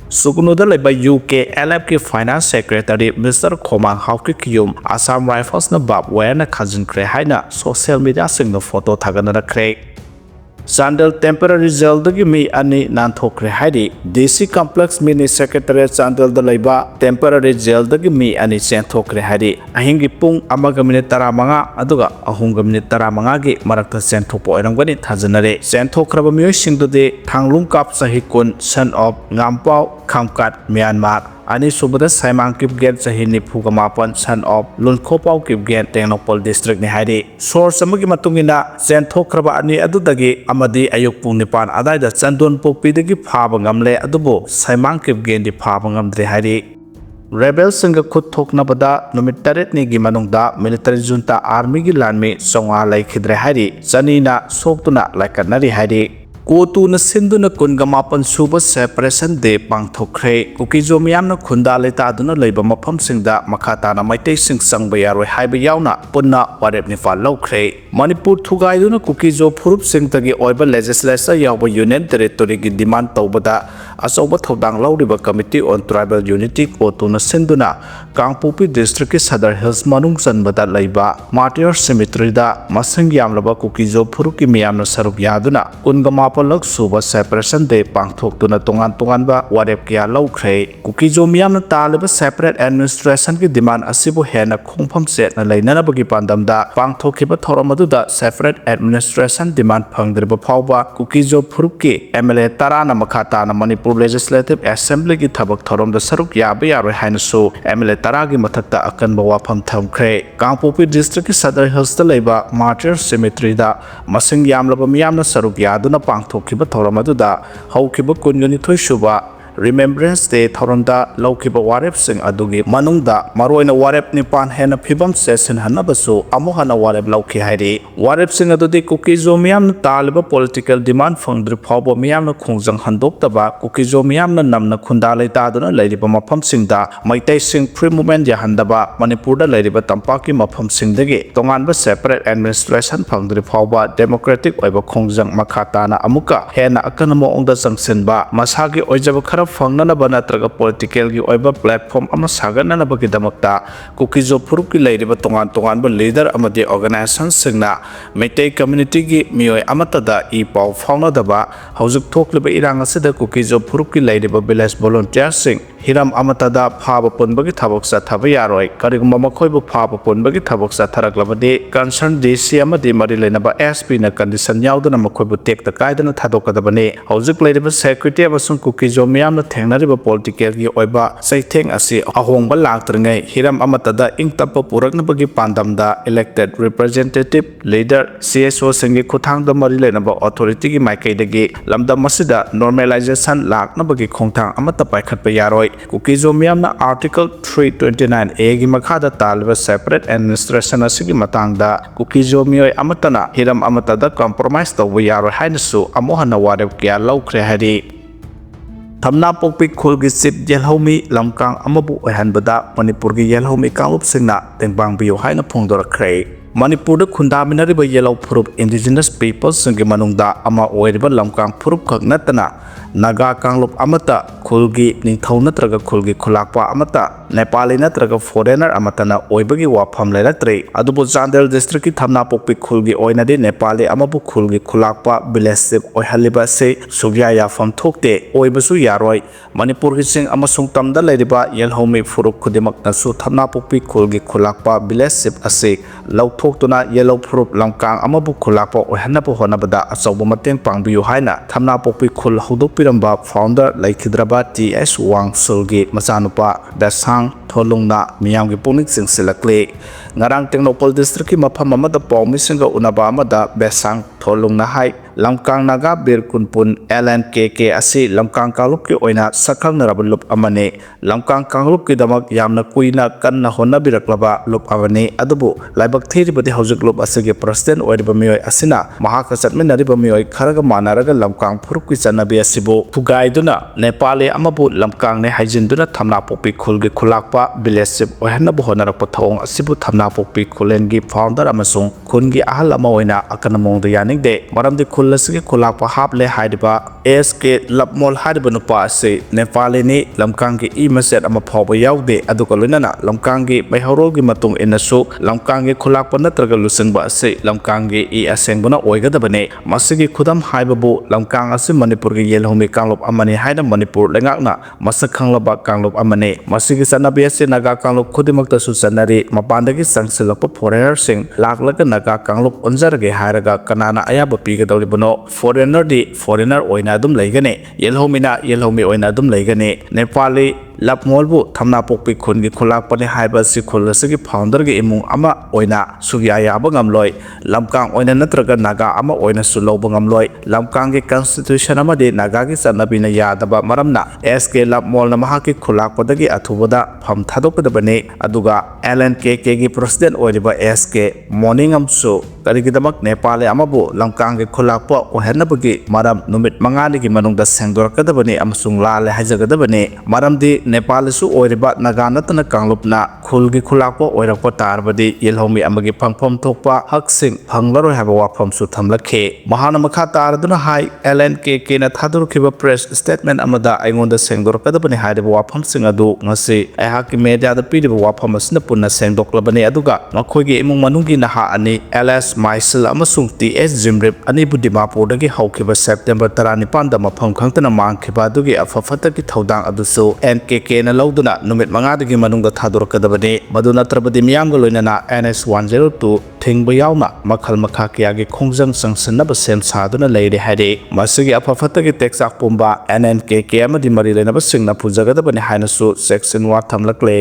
Sukunuda leba UK LF Finance Secretary Mr. Khomang Haukikiyum Assam Rifles na bab wana khajinkhre haina social media sing na photo thagana kre Sandal temporary jail dagi mi ani nanthokhre hairi DC complex mini secretary Sandal da leba temporary jail dagi mi ani nanthokhre hairi ahingi pung amaga minute 15 aduga ahunga minute 15 gi marakta senthokpo oirangani thajanare senthokhraba miyoi singdode thanglung kap sahikun son of ngampau khamkat Myanmar ani subada saimang kip get sahini phugamapan son of lunkhopau kip get Tengnopol district ni hairi source amagi matungina senthokhraba ani adudagi amadi ayuk pung nipan adaida chandon pokpidagi phaba ngamle adubo saimang kip get di phaba ngamdre hairi Rebel singa khut thoknabada numit 8 ni gi manungda military junta army gi lanmi songa laikhidre hairi chanina soktuna laikanari hairi Kotu na sindu na kungamapan suba separation day nanthokhre Kuki zo miyam na khunda leta aduna leiba mafam singda makhata na Meitei sing changba yaroi haiba yauna punna warep ni fal laukhre Manipur thugai duna Kuki zo phurup sing tagi oiba legislature yawba union territory gi demand tawbada asoba thodang lauriba committee on tribal unity kotu na sinduna Kangpupi district ki Sadar Hills manung chanbada leiba martyr cemetery da masing yamlaba Kuki zo phurup ki miyam na sarup yaduna Lok suba separation day pangthokduna tongan ba warep kya laukhre Kuki zo miyam na taleba separate administration ki demand asibu hena khongpham set na leinana bagi pandamda pangthokhiba thoromaduda separate administration demand phangdriba phawba Kuki zo phurup ki MLA tara na makhata na Manipur legislative assembly ki thabak thoromda saruk yabe yaroi haina su MLA tara gi mathakta akanba wafam thamkhre Kangpupi district ki Sadar Hills da leiba martyr cemetery da masing yamlaba miyam na saruk yaduna Thokhiba thoramadda haukiba kungani thoisuba Remembrance Day thoronda laukiba warep sing adugi manungda maroina warep nipan hena phibam session hanabasu amohana warep lauki hairi warep sing adudi Kuki zo miyam na taliba political demand phangdri phawbo miyam na khongjang handoktaba Kuki zo miyam na namna khunda leita aduna leiriba mafam singda Meitei sing free movement ya handaba Manipur da leiriba tampaki mafam singdagi tonganba separate administration phangdri phawba democratic oiba khongjang makhata na amuka hena akanamo ongda sangsenba masagi oijaba khara fangnanaba natraga political gi oiba platform ama sagananaba gi damakta Kuki zo phurup ki leiriba tongan ba leader amadi organization singna Meitei community gi mioi amatada I pau faunadaba haujuk thokliba irang asida Kuki zo phurup ki leiriba village volunteer sing hiram amatada phaba punbagi thabak sa thaba yaroi karigumba makhoibu phaba punbagi thabak sa tharaklabadi concern DC amadi mari lenaba SP na condition yaudana makhoibu tekta kaidana thadokadabane haujuk leiriba security amasung Kuki zo miyam na thengnariba political gi oiba saitheng asi ahongba laktrngai hiram amatada ingtapa puraknabagi pandamda elected representative leader CSO singi khuthangda mari lenaba authority gi maikaidagi lamdam masida normalization laknabagi khongthang amata paikhatpa yaroi Kuki zo miyam na article 329A gi makhada talba separate administration asigi matangda Kuki zo miyoi amatana hiram amatada compromise tawba yaroi hainasu amohana warep kya laukhre hari Thamna pokpi khulgi sip yelhomi lamkang amabu oihanbada Manipur gi yelhomi kanglup singna tengbang biyo haina phongdorakre Manipur da khundaminariba yellow phurup indigenous people singi manungda ama oiriba lamkang phurup khak natana Naga kanglup amata khulgi ningthau natraga khulgi khulakpa amata Nepali natraga foreigner amatana oibagi wafam leiratre adubu Chandel district ki Thamna pokpi khulgi oinadi Nepali amabu khulgi khulakpa village oihaliba se sugya yafam thokte oibasu yaroi Manipur gi sing amasung tamda leiriba yelhomi phurup khudimak nasu Thamna pokpi khulgi khulakpa village ase lauthokuna yellow phurup lamkang amabu khulakpa oihanabu honabada achauba mateng pangbiyu haina Thamna pokpi khul hodok piramba founder laikhidraba TS Wangsulgi machanupa Dasang tholungna miyamgi pungning singsilakle ngarang Tengnopol district ki mafam amada pawmi singa unaba amada Besang tholungna hai lamkang Naga birkunpun LNKK asi lamkang kanglup ki oina sakhangnaraba lup amane lamkang kanglup ki damak yamna kuina kanna honna biraklaba lup amane adubu laibak thiribadi haujuk lup asige president oiriba miyoi asina mahaka chatminariba miyoi kharaga manaraga lamkang phurup ki chanabi asibu thugaiduna Nepali amabu lamkang ne haijinduna Thamna pokpi khulgi khulakpa village oihanabu honarakpa thawong asibu Thamna pokpi khulengi founder amasung khungi ahal ama oina akanamongda yaningde maramdi khul khul asigi khulakpa haple haidiba SK lapmol haidiba nupa ase Nepali ni lamkang gi I maset ama phawba yaude aduga loinana lamkang gi maihorol gi matung inasu lamkang gi khulakpa natraga lusingba ase lamkang gi I asengbana oigadabane masigi khudam haibabu lamkang ase Manipur gi yelhomi kanglop amani haina Manipur lengakna masak khanglaba kanglop amani masigi sanabi ase Naga kanglop khudimakta su sanari mapandagi sangsilakpa foreigner sing laklaga Naga kanglop onjarage hairaga kanana ayaba pigadawlibano foreigner di foreigner oina adum leigane yelhomi oina adum leigane Nepali lapmolbu thamna pokpi khungi khulakpani haiba si khulasigi founder gi imung ama oina sugi ayaba ngamloi lamkang oina natraga Naga ama oina su lawba ngamloi lamkang gi constitution ama de Naga gi sanabina yadaba maramna SK lapmol na mahaki khulakpadagi athubada pham thadokadabane aduga LNKK gi president oiriba SK morning amsu karigidamak Nepal amabu lamkang gi khulakpa ohenabagi maram numit mangani gi manungda sengdorakadabane amasung lale haijagadabane maramdi Nepal su oiriba Naga natana kanglupna khulgi khulakpa oirakpa tarbadi yelhomi amagi phangphom thokpa haksing phanglaroi haba wafam su thamlakhe mahana makha taraduna hai LNKK na thadurkhiba press statement amada aingonda sengdorakadabane haiba wafam sing adu ngasi aihaki media da piriba wafam asna punna sengdoklabane aduga makhoigi imung manungi naha ani LS Maisel amasung TS Jimrip ani Budimapur dagi haukiba September 19 da mafam khangtana mangkhiba adugi afafata ki thodang adusu NKK na lawduna numit mangadagi manungda thadorakadabane madu natrabadi miyamga loinana NS102 thingba yauna makhal makha kiyagi khongjang sangsanaba sem saduna leire haide masigi afafatagi texak pumba NNKK amadi mari lenaba singna pujagadabane hainasu section 1 thamlakle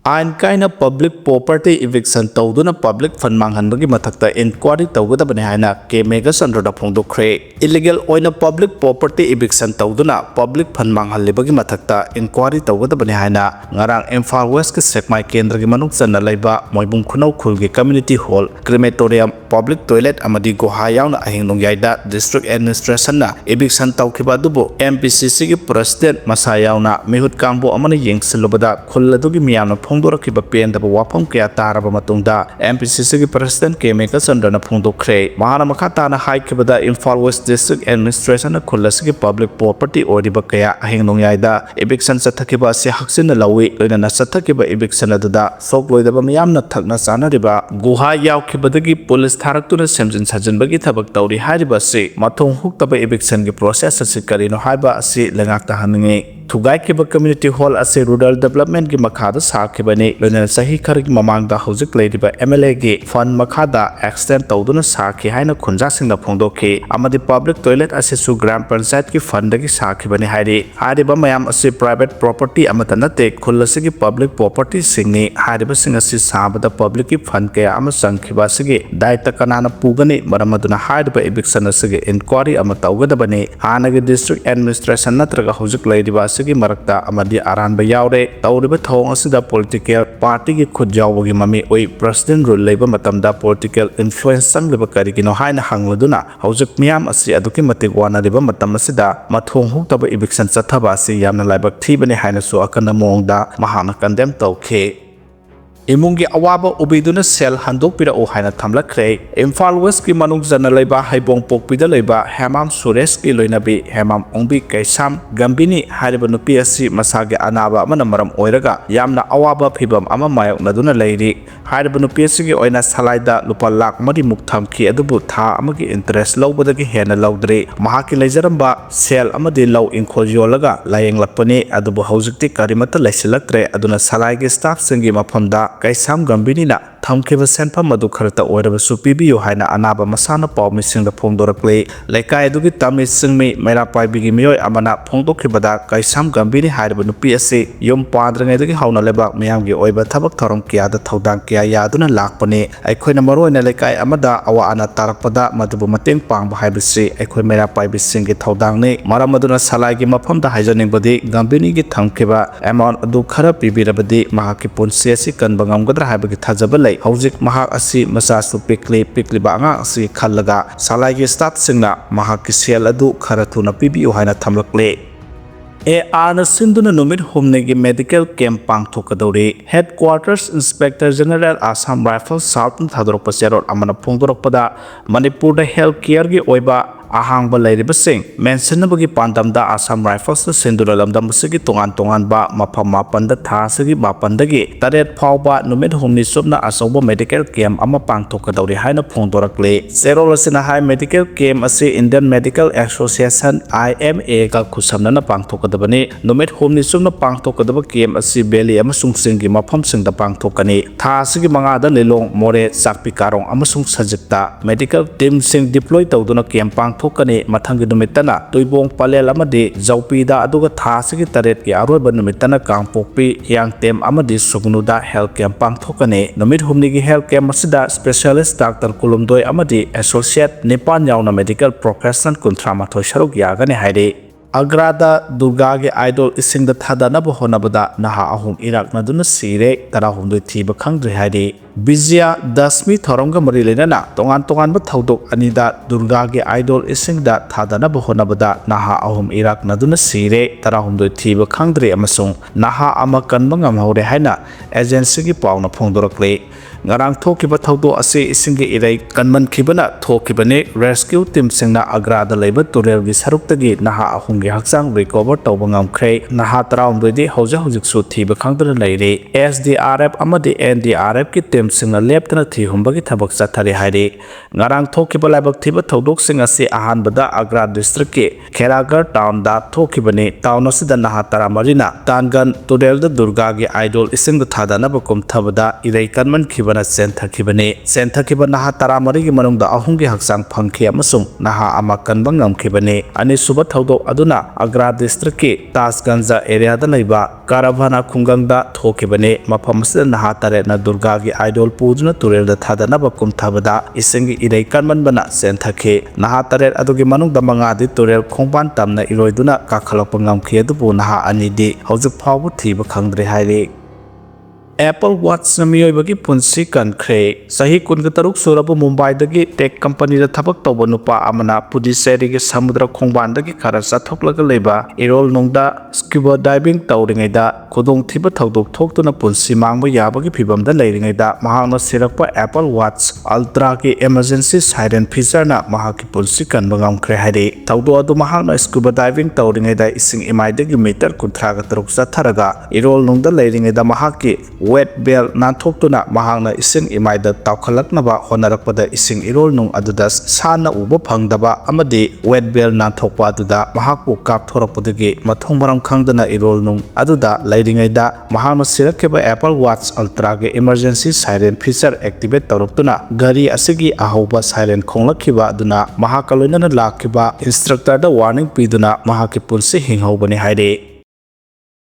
Ain kaina public property eviction tawduna public fund manghanbagi mathakta inquiry tawgadabane haina kemega sandroda phongdokhre illegal oina public property eviction tawduna public fund manghalibagi mathakta inquiry tawgadabane haina ngarang Imphal West ke sekmai kendra gi manung channa laiba moibung khunau khulgi community hall crematorium public toilet amadi goha yauna ahing nongyaida district administration na eviction tawkhiba dubu MPCC gi president masa yauna mihut kangbo amana yengsilubada khulladugi miyamna phongdorakhiba pendaba wafam kya taraba matungda MPCC gi president Kemeka Chandrana phongdokhre mahana makha tana haikibada Imphal West district administration na khulasigi public property oriba kaya ahing nongyaida eviction chathakiba se haksin lawi loina chathakiba eviction aduda sokloidaba miyamna thakna chanariba guha yaukibadagi police tharaktuna semjin sajinbagi thabak tawri hariba se mathong huktaba eviction gi process ase karino haiba ase lengakta haninge Thugai kiba community hall ase rural development gi makhada sakhibane loina sahi khargi mamangda hojik leidiba MLA gi fund makhada extend tawduna sakhi haina khunja singna phongdokhi amadi public toilet ase su gram panchayat gi fund gi sakhibane hairi hariba mayam ase private property amata nate khullasigi public property singni hariba sing ase sabada public gi fund kaya ama sangkhiba sigi daita kanana pugani maramaduna hariba eviction ase inquiry ama tawgadabane hanagi district administration natraga hojik leidiba gi marakta amadi aranba yaure tawriba thong asida political party gi khujawgi mami oi president rule leiba matamda political influence sangliba karigino haina hangladuna hojik miyam asi aduki matik wana riba matam asida mathong huktaba eviction chathaba asi yamna laibak thibane haina su akana mongda mahana condemn tawkhe imungi awaba ubiduna sel handok pira o haina thamlakre Imphal West ki manung jana leiba haibong pokpida leiba Hemam Suresh ki loinabi Hemam Ongbi Kaisam Gambini hariba nupi asi masage anaba amana maram oiraga yamna awaba phibam ama mayok naduna leiri hariba nupi asi gi oina salaida lupa lakh mari muk thamki adubu tha amagi interest lawbadagi hena lawdre mahaki leijaramba sel amadi law inkhol yolaga layeng lakpani adubu hojikti karimata laisilaktre aduna salaigi staff singi mafamda Kaisam Gambini na thamkiba senpa madu kharta oiraba supibiyo haina anaba masana pawmi singda phongdorakle laikai adugi tami singmi maira paibigi miyoi amana phongdokhibada Kaisam Gambini hariba nupi ase yom padrangaidagi hauna lebak miyamgi oiba thabak thorom kiyada thodang kiya yaduna lakpane aikhoina maroina laikai amada awa ana tarakpada madubu mateng pangba haibisi aikhoi maira paibi singi thodangni maramaduna salaigi mafamda haijaningbadi Gambini gi thamkiba amount adu khara pibirabadi mahaki punsi ase kanba ngamgadra haibagi thajaba lei hojik mahak asi masasu pikliba anga asi khallaga salai gi stat singna mahak ki sel adu khara thuna pibi haina thamlakle AR Sinduna Numit Humnegi Medical Camp Pangthokadori, Headquarters Inspector General Assam Rifles Southern Thadrok Pasero Amana Pungdoropada, Manipur Healthcare Gi Oiba. Ahang Balayibasing, mentionabagi Pandamda Assam Rifles the Sinduralam Damusigi Tongan Tonganba, Mapamapanda Tasigi Bapandagi, Taret Pauba, Numit Humni Subna Asobo Medical Camp Amapang Tokadori Hina Pondorakle, Zero Lasina High Medical Camp Asi Indian Medical Association IMA Kalkusamana Pang Tokadabani, Numit Humni Subna Pang Tokadaba Camp Asi Belly Amasung Singi Mapam Sing the Pang Tokani, Tasigi Mangada Lilong, More, Sakpi Karong, Amasung Sajita, Medical Team Sing deployed Tauduna Camp Pang Thokani Mathangi Numitana, Tuibong Palel Amadi, Zaupida Aduga Tasiki Taret Ki Aroba Numitana Kangpokpi, Yang Tem Amadi Sugnuda Health Camp Pang Thokani, Numit Humnigi Health Camp Masida, Specialist Dr. Kulumdoi Amadi, Associate Nipan Yauna Medical Professional Kuntramato Sharuk Yagani Hairi. Agrada Durga idol ising the Thadana Bohonabada Naha Ahum Iraq Naduna Sire, Tarahum the Tiba Kangri Hadi. Bizia Dasmi Thoronga Marilena, Tongan Tongan Bathodok Anida Durga idol ising that Thadana Bohonabada Naha Ahum Iraq Naduna Sire, Tarahum the Tiba Kangri Amasung, Naha Amakan Mangam Hore Haina, Agency Pauna Pondorokle. Ngarang thokiba thaudo ase isingi irai kanman khibana thokibane rescue team singna agrada leba turel gi saruptagi naha ahungi haksang recover tawba ngamkhre naha traum bedi hoja hojik su thiba khangdana leire SDRF amadi NDRF ki team singna leptana thi humbagi thabak chathari hairi ngarang thokiba labak thiba thaudok sing ase ahan bada agra district ki kheragar town da thokibane town asida naha taramarina tangan turel da durga gi idol ising da thadana bakum thabada irai kanman Senthakibane, Senthakiba Naha Taramari Manunda Ahungi Haksang Punki Amasung, Naha Amakan Bangam Kibane, Ani Subataudo Aduna, Agra District, Tas Ganza area the Laiba, Karavana Kunganga, Tokibane, Mapamas Naha Tarena Durgagi Idol Puduna Turel the Tadanaba Tabada, Isingi Irekanman Bana, Senthake, Naha Taret Adugi Manung Damangadi Turel Komban Tamna Iroiduna, Kakalapangam Kiedubu Naha Anidi, House of Power Tiba Kangri Hairi. Apple Watch na miyoybagi punsi kankre sahi kungataruk surabu Mumbai dagi tech company da thabak tawba nupa amana Puducherry gi samudra khongban dagi khara sathoklaga leba erol nongda scuba diving tawringai da khudong thiba thaudok thoktuna punsi mangba yabagi phibam da leiringai da mahangna sirakpa Apple Watch Ultra gi emergency siren feature na mahaki punsi kanba ngamkhre hairi thaudo adu mahangna scuba diving tawringai da ising imai dagi meter kunthra ga taruk satharaga erol nongda leiringai da mahaki wet bell nanthokuna mahangna ising imaida tawkhalaknaba honarakpada ising irol nung adudas sana uba phangdaba amadi wet bell nanthokpa aduda mahakpu kapthorakpadagi mathong maram khangdana irol nung aduda lairingaida mahangna sirakeba Apple Watch Ultra ge emergency siren feature activate tawraktuna gari asigi ahoba siren khonglakhiba aduna mahakaloinana lakhiba instructor da warning piduna mahaki punsi hinghobani haire